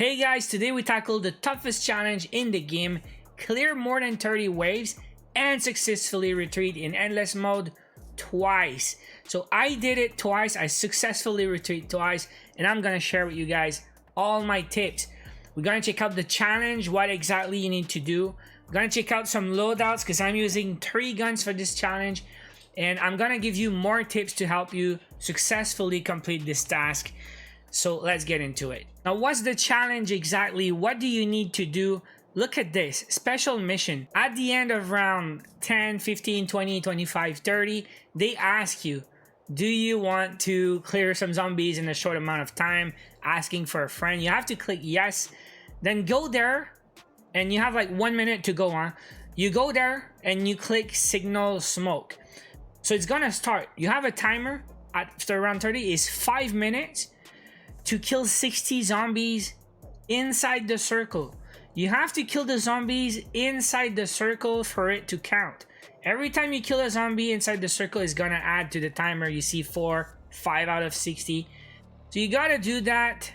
Hey guys, today we tackled the toughest challenge in the game, clear more than 30 waves and successfully retreat in endless mode twice. So I did it twice, I successfully retreat twice, and I'm gonna share with you guys all my tips. We're gonna check out the challenge, what exactly you need to do. We're gonna check out some loadouts because I'm using 3 guns for this challenge, and I'm gonna give you more tips to help you successfully complete this task. So let's get into it. Now, what's the challenge exactly? What do you need to do? Look at this special mission. At the end of round 10, 15, 20, 25, 30, they ask you, do you want to clear some zombies in a short amount of time? Asking for a friend. You have to click yes, then go there, and you have like 1 minute to go on. You go there and you click signal smoke. So it's gonna start. You have a timer after round 30 is 5 minutes to kill 60 zombies inside the circle. You have to kill the zombies inside the circle for it to count. Every time you kill a zombie inside the circle is gonna add to the timer. You see 4, 5 out of 60. So you gotta do that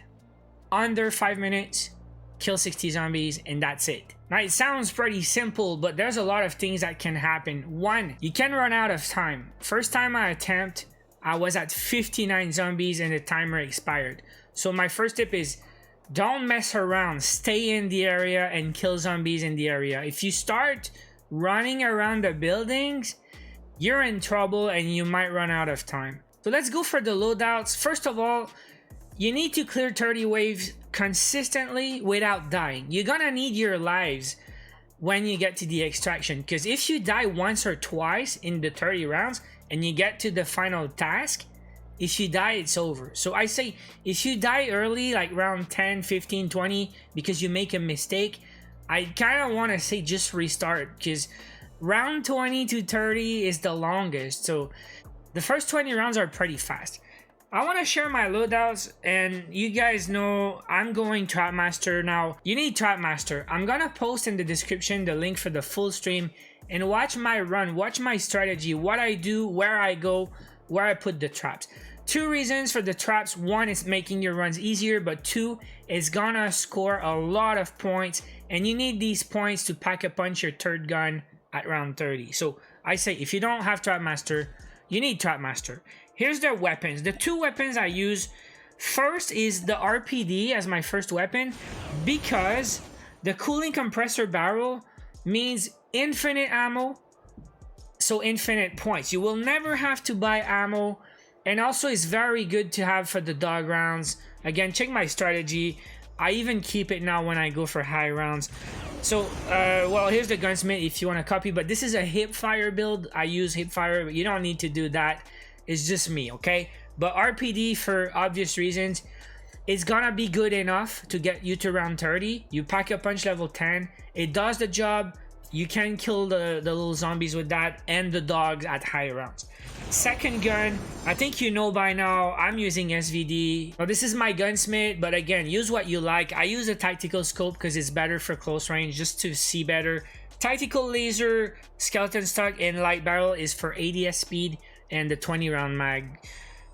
under 5 minutes, kill 60 zombies, and that's it. Now it sounds pretty simple, but there's a lot of things that can happen. One, you can run out of time. First time I attempt, I was at 59 zombies and the timer expired. So my first tip is don't mess around. Stay in the area and kill zombies in the area. If you start running around the buildings, you're in trouble and you might run out of time. So let's go for the loadouts. First of all, you need to clear 30 waves consistently without dying. You're gonna need your lives when you get to the extraction, because if you die once or twice in the 30 rounds and you get to the final task, if you die, it's over. So I say if you die early, like round 10, 15, 20, because you make a mistake, I kind of want to say just restart, because round 20 to 30 is the longest. So the first 20 rounds are pretty fast. I want to share my loadouts, and you guys know I'm going Trapmaster now. You need Trapmaster. I'm gonna post in the description the link for the full stream, and watch my run, watch my strategy, what I do, where I go, where I put the traps. 2 reasons for the traps. 1 is making your runs easier, but 2 is gonna score a lot of points, and you need these points to pack a punch your 3rd gun at round 30. So I say if you don't have Trapmaster, you need Trapmaster. Here's the weapons. The 2 weapons I use. First is the RPD as my first weapon, because the cooling compressor barrel means infinite ammo, so infinite points. You will never have to buy ammo, and also it's very good to have for the dog rounds. Again, check my strategy. I even keep it now when I go for high rounds. So well, here's the gunsmith if you want to copy, but this is a hip fire build. I use hip fire, but you don't need to do that. It's just me, okay? But RPD, for obvious reasons, it's gonna be good enough to get you to round 30. You pack a punch level 10. It does the job. You can kill the little zombies with that and the dogs at high rounds. Second gun, I think you know by now, I'm using SVD. Now, this is my gunsmith, but again, use what you like. I use a tactical scope because it's better for close range, just to see better. Tactical laser, skeleton stock, and light barrel is for ADS speed, and the 20 round mag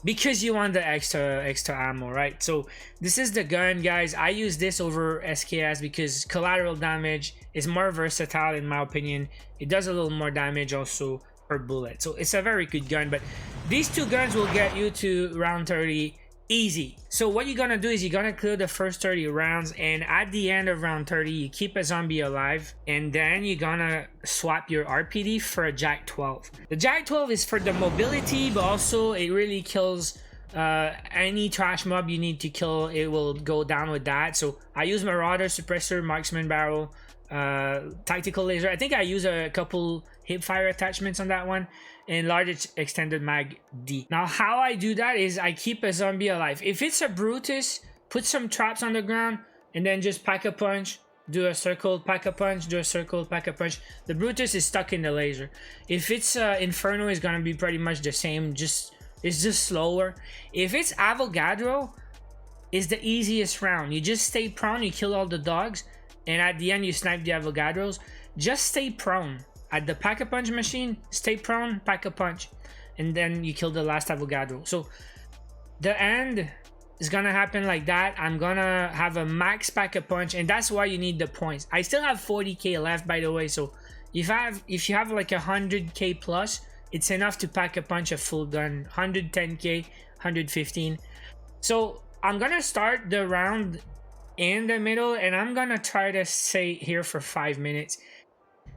because you want the extra ammo, right? So this is the gun, guys. I use this over SKS because collateral damage is more versatile in my opinion. It does a little more damage also per bullet, so it's a very good gun. But these 2 guns will get you to round 30 easy. So what you're gonna do is you're gonna clear the first 30 rounds, and at the end of round 30 you keep a zombie alive, and then you're gonna swap your RPD for a Jack 12. The Jack 12 is for the mobility, but also it really kills any trash mob you need to kill. It will go down with that. So I use Marauder, Suppressor, Marksman Barrel, Tactical Laser. I think I use a couple hip fire attachments on that one, and large extended mag D. Now how I do that is I keep a zombie alive. If it's a Brutus, put some traps on the ground and then just pack a punch, do a circle, pack a punch, do a circle, pack a punch. The Brutus is stuck in the laser. If it's Inferno, it's gonna be pretty much the same, it's just slower. If it's Avogadro, it's the easiest round. You just stay prone, you kill all the dogs, and at the end you snipe the Avogadros. Just stay prone. At the pack-a-punch machine, stay prone, pack a punch, and then you kill the last Avogadro. So the end it's gonna happen like that. I'm gonna have a max pack-a-punch, and that's why you need the points. I still have 40k left, by the way, so if you have like 100k plus, it's enough to pack a punch a full gun. 110k, 115. So I'm gonna start the round in the middle, and I'm gonna try to stay here for 5 minutes.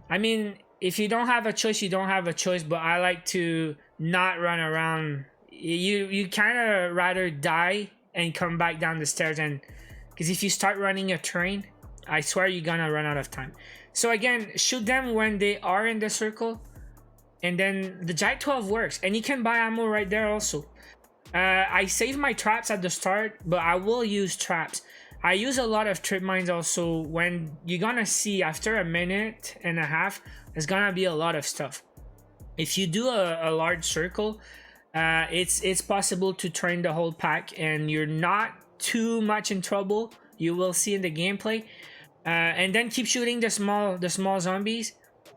I mean, if you don't have a choice, you don't have a choice, but I like to not run around. You kind of rather die and come back down the stairs, and because if you start running a train, I swear you're gonna run out of time. So again, shoot them when they are in the circle, and then the Jag 12 works, and you can buy ammo right there also. I save my traps at the start, but I will use traps. I use a lot of trip mines also. When you're gonna see after a minute and a half, there's gonna be a lot of stuff. If you do a large circle, it's possible to train the whole pack, and you're not too much in trouble. You will see in the gameplay. And then keep shooting the small zombies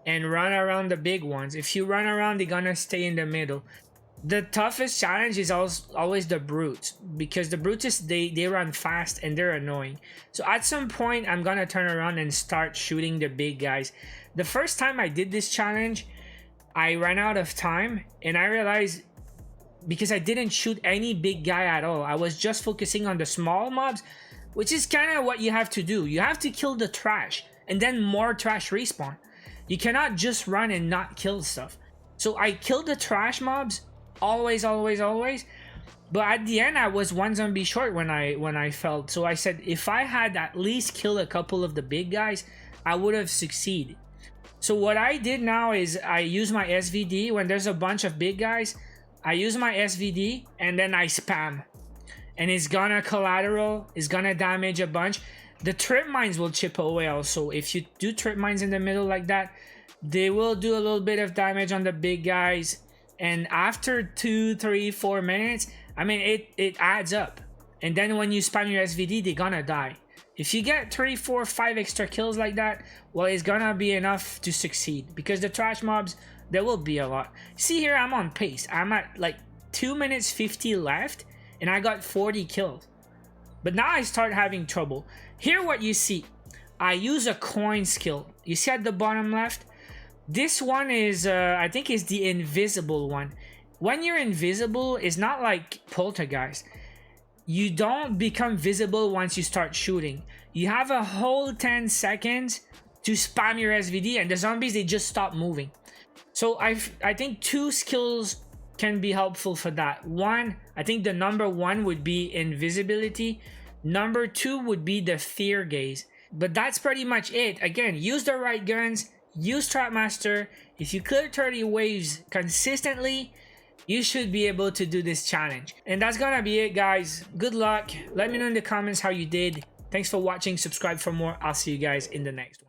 and run around the big ones. If you run around, they're gonna stay in the middle. The toughest challenge is always the brutes, because the brutes, they run fast and they're annoying. So at some point, I'm gonna turn around and start shooting the big guys. The first time I did this challenge, I ran out of time, and I realized, because I didn't shoot any big guy at all, I was just focusing on the small mobs, which is kind of what you have to do. You have to kill the trash, and then more trash respawn. You cannot just run and not kill stuff. So I killed the trash mobs always, but at the end I was one zombie short when I fell. So I said, if I had at least killed a couple of the big guys, I would have succeeded. So what I did now is I use my SVD when there's a bunch of big guys. I use my SVD and then I spam, and it's gonna collateral, it's gonna damage a bunch. The trip mines will chip away also. If you do trip mines in the middle like that, they will do a little bit of damage on the big guys, and after 2, 3, 4 minutes, I mean, it adds up. And then when you spam your SVD, they're gonna die. If you get 3, 4, 5 extra kills like that, well, it's gonna be enough to succeed, because the trash mobs, there will be a lot. See here, I'm on pace. I'm at like 2 minutes 50 left, and I got 40 kills. But now I start having trouble. Here what you see, I use a coin skill. You see at the bottom left? This one is, I think is the invisible one. When you're invisible, it's not like Poltergeist. You don't become visible once you start shooting. You have a whole 10 seconds to spam your SVD, and the zombies, they just stop moving. So I think 2 skills can be helpful for that. One, I think the number 1 would be invisibility. Number 2 would be the fear gaze. But that's pretty much it. Again, use the right guns, use Trapmaster. If you clear 30 waves consistently, you should be able to do this challenge. And that's gonna be it, guys. Good luck. Let me know in the comments how you did. Thanks for watching. Subscribe for more. I'll see you guys in the next one.